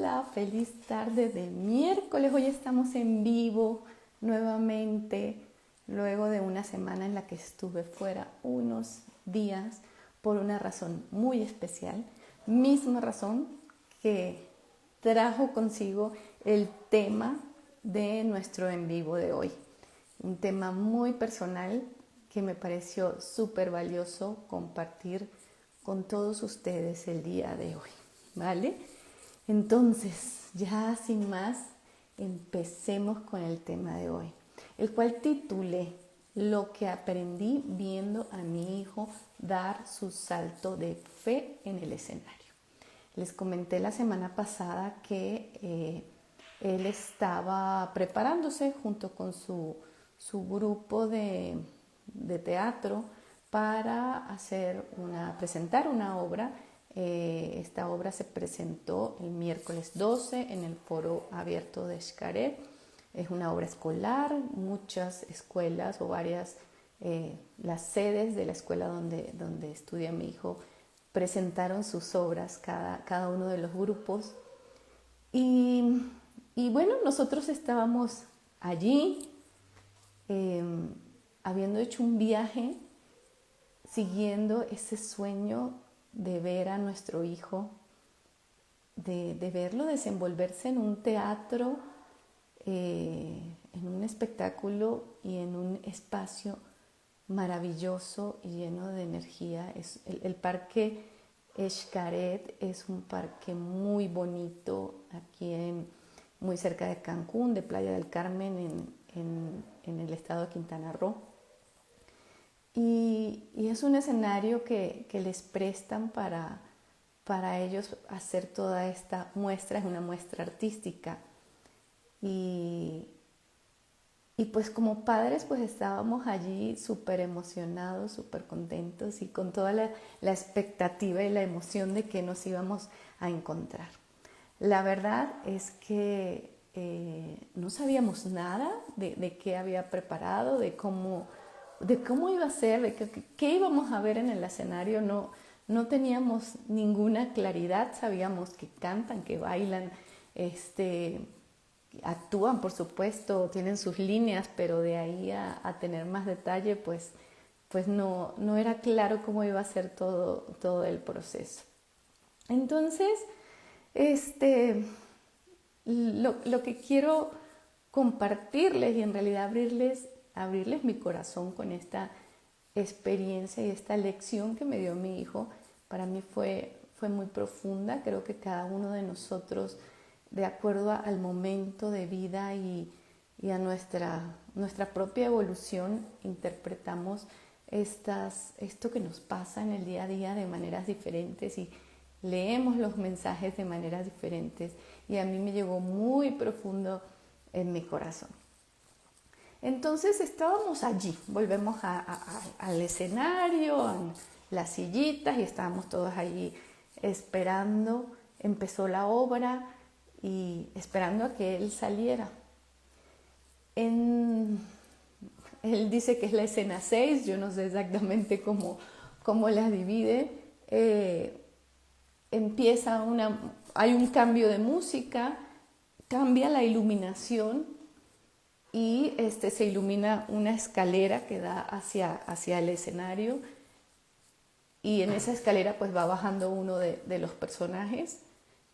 Hola, feliz tarde de miércoles. Hoy estamos en vivo nuevamente, luego de una semana en la que estuve fuera unos días por una razón muy especial, misma razón que trajo consigo el tema de nuestro en vivo de hoy. Un tema muy personal que me pareció súper valioso compartir con todos ustedes el día de hoy, ¿vale? Entonces, ya sin más, empecemos con el tema de hoy, el cual titulé Lo que aprendí viendo a mi hijo dar su salto de fe en el escenario. Les comenté la semana pasada que él estaba preparándose junto con su grupo de teatro para presentar una obra. Esta obra se presentó el miércoles 12 en el foro abierto de Xcaret. Es una obra escolar, muchas escuelas o varias, las sedes de la escuela donde estudia mi hijo presentaron sus obras, cada uno de los grupos. Y bueno, nosotros estábamos allí, habiendo hecho un viaje, siguiendo ese sueño de ver a nuestro hijo, de verlo desenvolverse en un teatro, en un espectáculo y en un espacio maravilloso y lleno de energía. El parque Xcaret es un parque muy bonito aquí muy cerca de Cancún, de Playa del Carmen, en el estado de Quintana Roo. Y es un escenario que les prestan para ellos hacer toda esta muestra. Es una muestra artística. Y pues como padres pues estábamos allí súper emocionados, súper contentos y con toda la expectativa y la emoción de que nos íbamos a encontrar. La verdad es que no sabíamos nada de qué había preparado, de cómo iba a ser, de qué íbamos a ver en el escenario. No teníamos ninguna claridad. Sabíamos que cantan, que bailan, actúan, por supuesto, tienen sus líneas, pero de ahí a tener más detalle, pues no era claro cómo iba a ser todo el proceso. Entonces, lo que quiero compartirles y en realidad abrirles mi corazón con esta experiencia y esta lección que me dio mi hijo, para mí fue muy profunda. Creo que cada uno de nosotros, de acuerdo al momento de vida y a nuestra propia evolución, interpretamos esto que nos pasa en el día a día de maneras diferentes y leemos los mensajes de maneras diferentes, y a mí me llegó muy profundo en mi corazón. Entonces estábamos allí, volvemos al escenario, a las sillitas, y estábamos todos allí esperando. Empezó la obra y esperando a que él saliera. Él dice que es la escena 6, yo no sé exactamente cómo la divide. Hay un cambio de música, cambia la iluminación y se ilumina una escalera que da hacia el escenario, y en esa escalera pues va bajando uno de los personajes.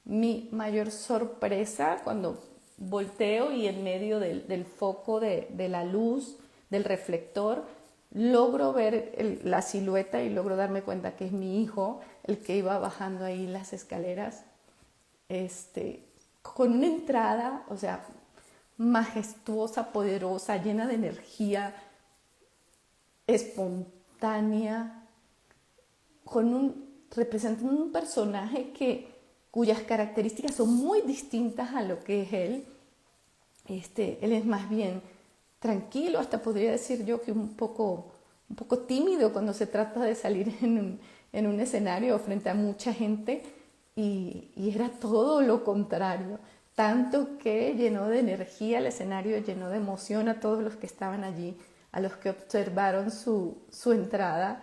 Mi mayor sorpresa cuando volteo y en medio del foco de la luz, del reflector, logro ver la silueta y logro darme cuenta que es mi hijo el que iba bajando ahí las escaleras, con una entrada, o sea, majestuosa, poderosa, llena de energía, espontánea, representando un personaje cuyas características son muy distintas a lo que es él. Él es más bien tranquilo, hasta podría decir yo que un poco tímido cuando se trata de salir en un escenario frente a mucha gente, y era todo lo contrario, tanto que llenó de energía el escenario, llenó de emoción a todos los que estaban allí, a los que observaron su entrada.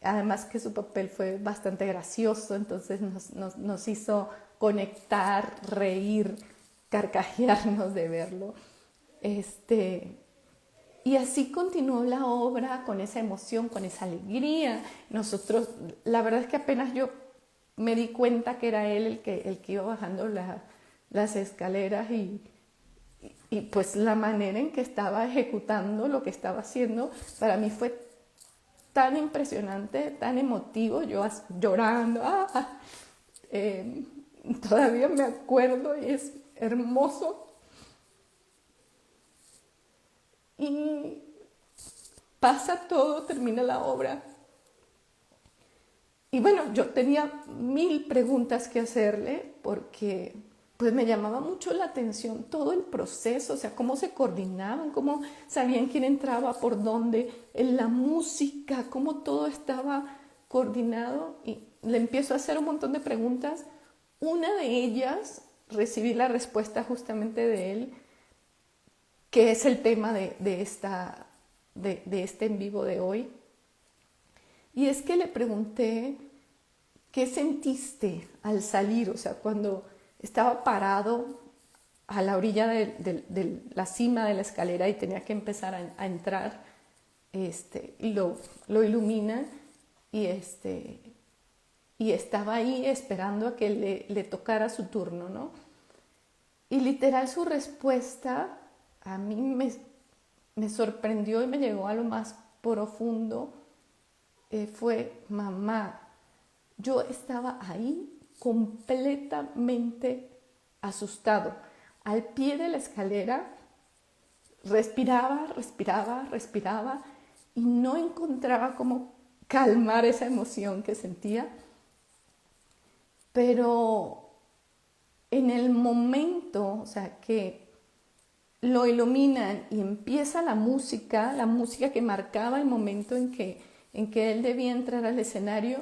Además que su papel fue bastante gracioso, entonces nos hizo conectar, reír, carcajearnos de verlo. Y así continuó la obra con esa emoción, con esa alegría. Nosotros, la verdad es que apenas yo me di cuenta que era él el que iba bajando las escaleras y pues la manera en que estaba ejecutando lo que estaba haciendo, para mí fue tan impresionante, tan emotivo, yo llorando, todavía me acuerdo y es hermoso. Y pasa todo, termina la obra. Y bueno, yo tenía 1000 preguntas que hacerle porque pues me llamaba mucho la atención todo el proceso, o sea, cómo se coordinaban, cómo sabían quién entraba, por dónde, en la música, cómo todo estaba coordinado. Y le empiezo a hacer un montón de preguntas. Una de ellas recibí la respuesta justamente de él, que es el tema de este en vivo de hoy. Y es que le pregunté, ¿qué sentiste al salir? O sea, cuando estaba parado a la orilla de la cima de la escalera y tenía que empezar a entrar, y lo ilumina y estaba ahí esperando a que le tocara su turno, ¿no? Y literal su respuesta a mí me sorprendió y me llegó a lo más profundo. Fue: mamá, yo estaba ahí completamente asustado, al pie de la escalera, respiraba y no encontraba cómo calmar esa emoción que sentía. Pero en el momento, o sea, que lo iluminan y empieza la música que marcaba el momento en que él debía entrar al escenario,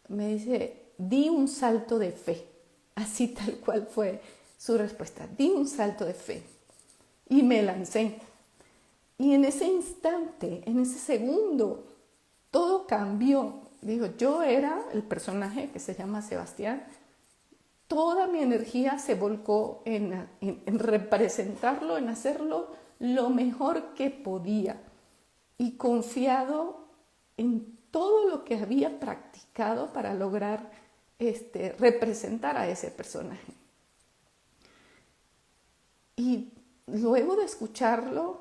me dice: di un salto de fe. Así tal cual fue su respuesta: di un salto de fe. Y me lancé. Y en ese instante, en ese segundo, todo cambió. Digo, yo era el personaje que se llama Sebastián. Toda mi energía se volcó en representarlo, en hacerlo lo mejor que podía. Y confiado en todo lo que había practicado para lograr representar a ese personaje. Y luego de escucharlo,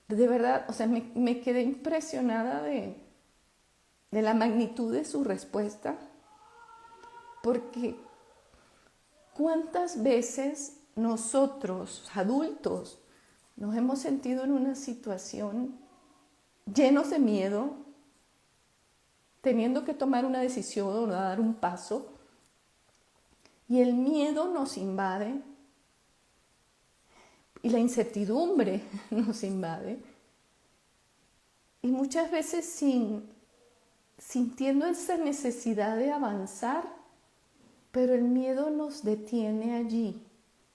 de verdad, o sea, me quedé impresionada de la magnitud de su respuesta, porque ¿cuántas veces nosotros, adultos, nos hemos sentido en una situación llenos de miedo, teniendo que tomar una decisión o dar un paso, y el miedo nos invade y la incertidumbre nos invade, y muchas veces sintiendo esa necesidad de avanzar, pero el miedo nos detiene allí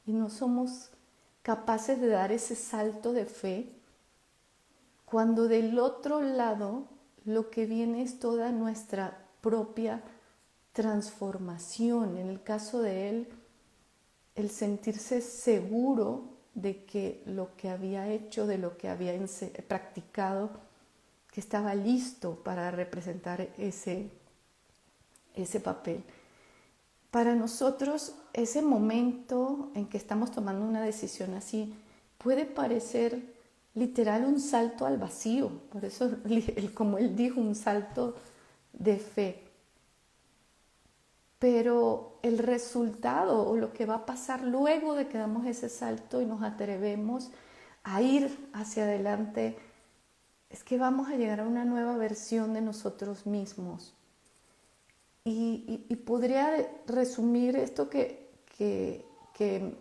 y no somos capaces de dar ese salto de fe, cuando del otro lado lo que viene es toda nuestra propia transformación. En el caso de él, el sentirse seguro de que lo que había hecho, de lo que había practicado, que estaba listo para representar ese papel. Para nosotros, ese momento en que estamos tomando una decisión así puede parecer literal un salto al vacío. Por eso, como él dijo, un salto de fe. Pero el resultado o lo que va a pasar luego de que damos ese salto y nos atrevemos a ir hacia adelante es que vamos a llegar a una nueva versión de nosotros mismos. Y podría resumir esto que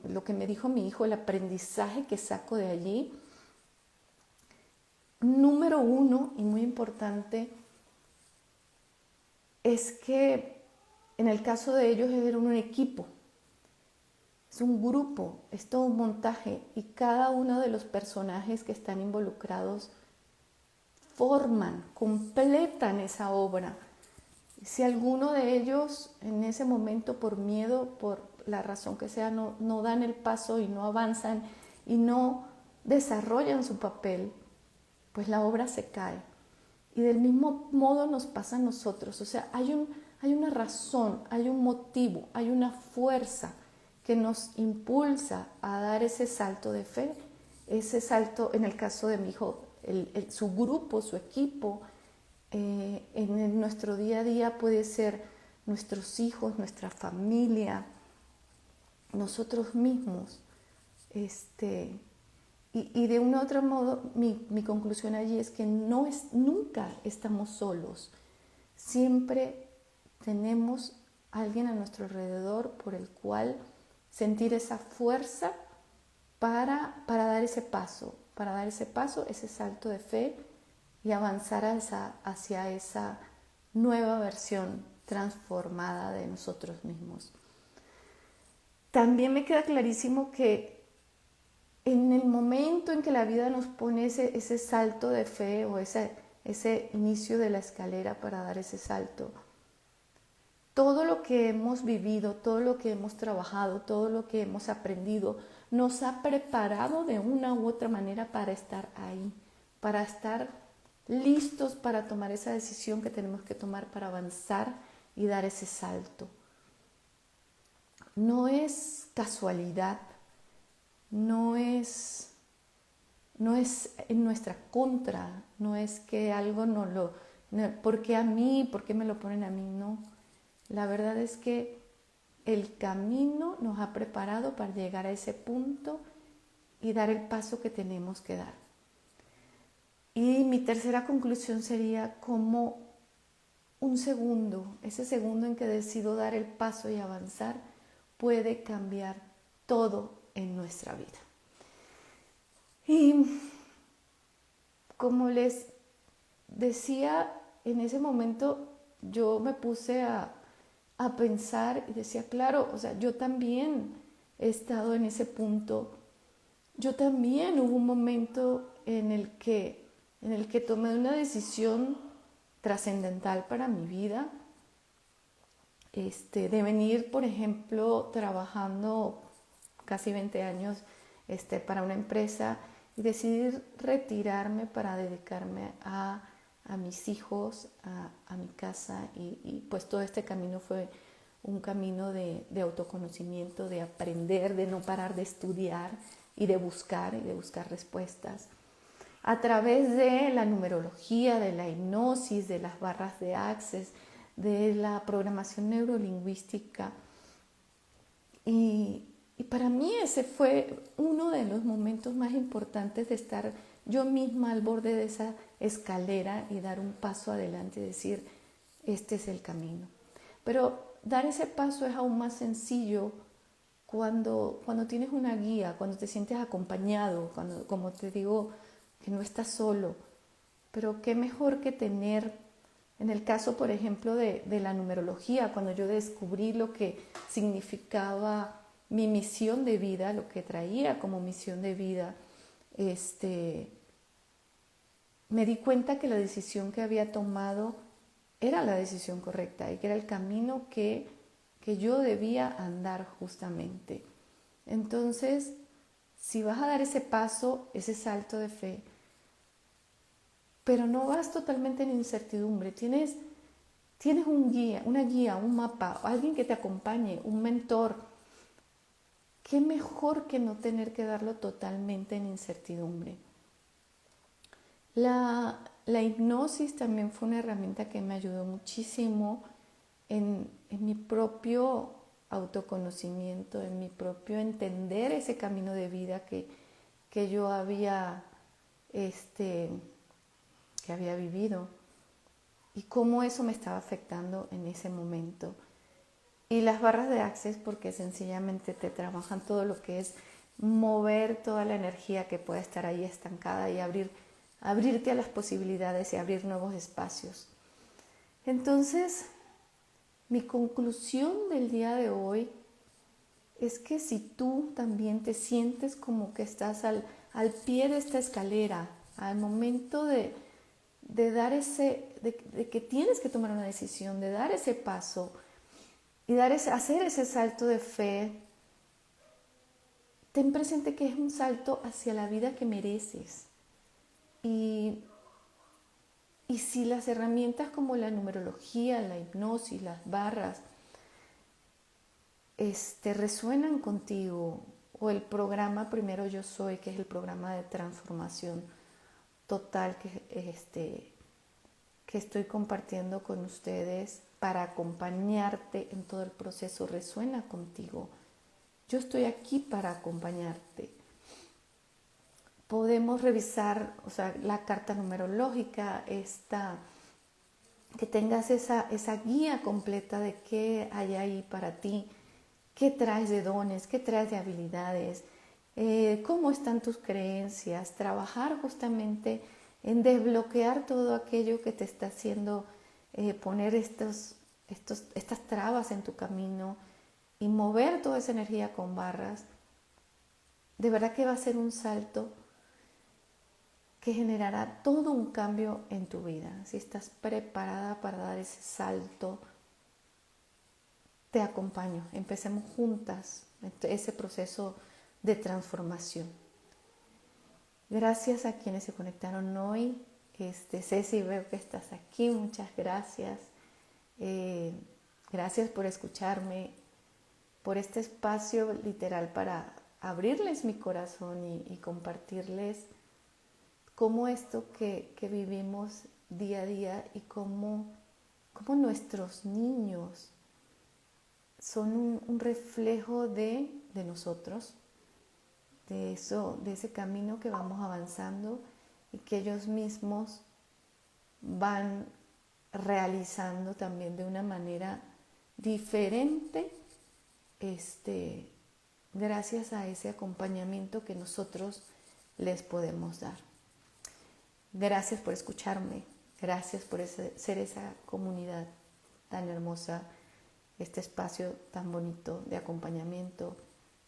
lo que me dijo mi hijo, el aprendizaje que saco de allí. Número 1, y muy importante, es que en el caso de ellos era un equipo, es un grupo, es todo un montaje, y cada uno de los personajes que están involucrados completan esa obra. Si alguno de ellos en ese momento por miedo, por la razón que sea, no dan el paso y no avanzan y no desarrollan su papel, pues la obra se cae. Y del mismo modo nos pasa a nosotros. O sea, hay una razón, hay un motivo, hay una fuerza que nos impulsa a dar ese salto de fe, ese salto, en el caso de mi hijo, su grupo, su equipo, en nuestro día a día puede ser nuestros hijos, nuestra familia, nosotros mismos. Y de un otro modo, mi conclusión allí es que nunca estamos solos. Siempre tenemos alguien a nuestro alrededor por el cual sentir esa fuerza para dar ese paso, ese salto de fe y avanzar hacia esa nueva versión transformada de nosotros mismos. También me queda clarísimo que en el momento en que la vida nos pone ese salto de fe o ese inicio de la escalera para dar ese salto, todo lo que hemos vivido, todo lo que hemos trabajado, todo lo que hemos aprendido, nos ha preparado de una u otra manera para estar ahí, para estar listos para tomar esa decisión que tenemos que tomar para avanzar y dar ese salto. No es casualidad, no es en nuestra contra, no es que algo ¿por qué a mí? ¿Por qué me lo ponen a mí? No. La verdad es que el camino nos ha preparado para llegar a ese punto y dar el paso que tenemos que dar. Y mi tercera conclusión sería como un segundo, ese segundo en que decido dar el paso y avanzar, puede cambiar todo en nuestra vida. Y como les decía, en ese momento yo me puse a pensar y decía, claro, o sea, yo también he estado en ese punto. Yo también hubo un momento en el que tomé una decisión trascendental para mi vida, de venir, por ejemplo, trabajando casi 20 años para una empresa y decidir retirarme para dedicarme a mis hijos, a mi casa y pues todo este camino fue un camino de autoconocimiento, de aprender, de no parar de estudiar y de buscar respuestas. A través de la numerología, de la hipnosis, de las barras de Access, de la programación neurolingüística. Y para mí ese fue uno de los momentos más importantes de estar yo misma al borde de esa escalera y dar un paso adelante y decir, este es el camino. Pero dar ese paso es aún más sencillo cuando tienes una guía, cuando te sientes acompañado, cuando, como te digo, que no estás solo. Pero qué mejor que tener, en el caso, por ejemplo, de la numerología, cuando yo descubrí lo que significaba mi misión de vida, lo que traía como misión de vida, me di cuenta que la decisión que había tomado era la decisión correcta y que era el camino que yo debía andar justamente. Entonces, si vas a dar ese paso, ese salto de fe, pero no vas totalmente en incertidumbre, tienes una guía, un mapa, alguien que te acompañe, un mentor, qué mejor que no tener que darlo totalmente en incertidumbre. La hipnosis también fue una herramienta que me ayudó muchísimo en mi propio autoconocimiento, en mi propio entender ese camino de vida que yo había vivido y cómo eso me estaba afectando en ese momento. Y las barras de Access, porque sencillamente te trabajan todo lo que es mover toda la energía que pueda estar ahí estancada y abrirte a las posibilidades y abrir nuevos espacios. Entonces, mi conclusión del día de hoy es que si tú también te sientes como que estás al pie de esta escalera, al momento de dar ese de que tienes que tomar una decisión, de dar ese paso y hacer ese salto de fe. Ten presente que es un salto hacia la vida que mereces. Y si las herramientas como la numerología, la hipnosis, las barras, resuenan contigo, o el programa Primero Yo Soy, que es el programa de transformación total que estoy compartiendo con ustedes para acompañarte en todo el proceso, resuena contigo, yo estoy aquí para acompañarte. Podemos revisar, la carta numerológica, que tengas esa guía completa de qué hay ahí para ti, qué traes de dones, qué traes de habilidades, cómo están tus creencias, trabajar justamente en desbloquear todo aquello que te está haciendo poner estas trabas en tu camino y mover toda esa energía con barras. De verdad que va a ser un salto que generará todo un cambio en tu vida. Si estás preparada para dar ese salto, te acompaño. Empecemos juntas ese proceso de transformación. Gracias a quienes se conectaron hoy. Ceci, veo que estás aquí. Muchas gracias. Gracias por escucharme, por este espacio literal para abrirles mi corazón y compartirles cómo esto que vivimos día a día y cómo nuestros niños son un reflejo de nosotros, de ese camino que vamos avanzando y que ellos mismos van realizando también de una manera diferente, gracias a ese acompañamiento que nosotros les podemos dar. Gracias por escucharme, gracias por ser esa comunidad tan hermosa, este espacio tan bonito de acompañamiento.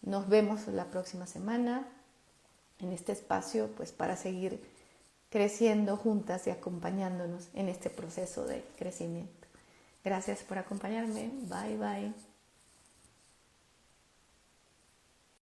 Nos vemos la próxima semana en este espacio, pues para seguir creciendo juntas y acompañándonos en este proceso de crecimiento. Gracias por acompañarme. Bye, bye.